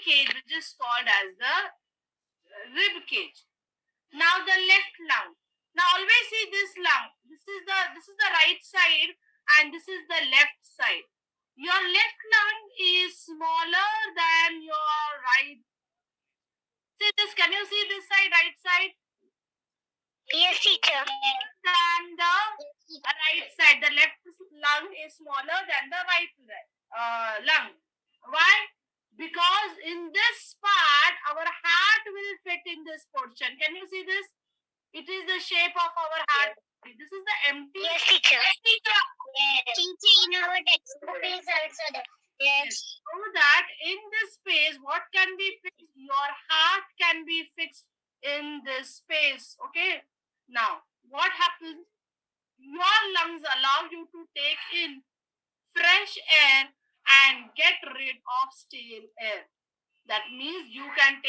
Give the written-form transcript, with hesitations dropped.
cage which is called as the rib cage. Now the left lung. Now always see this lung. This is the right side and this is the left side. Your left lung is smaller than your right. See this, can you see this side, right side? Yes, teacher. Than the right side. The left lung is smaller than the right lung. Why? Because in this part, our heart will fit in this portion. Can you see this? It is the shape of our heart. This is the empty. Yes, teacher. Yes, teacher. Teacher, in our textbook is also there. Yes. So that in this space, what can be fixed? Your heart can be fixed in this space. Okay. Now, what happens? Your lungs allow you to take in fresh air and get rid of stale air. That means you can take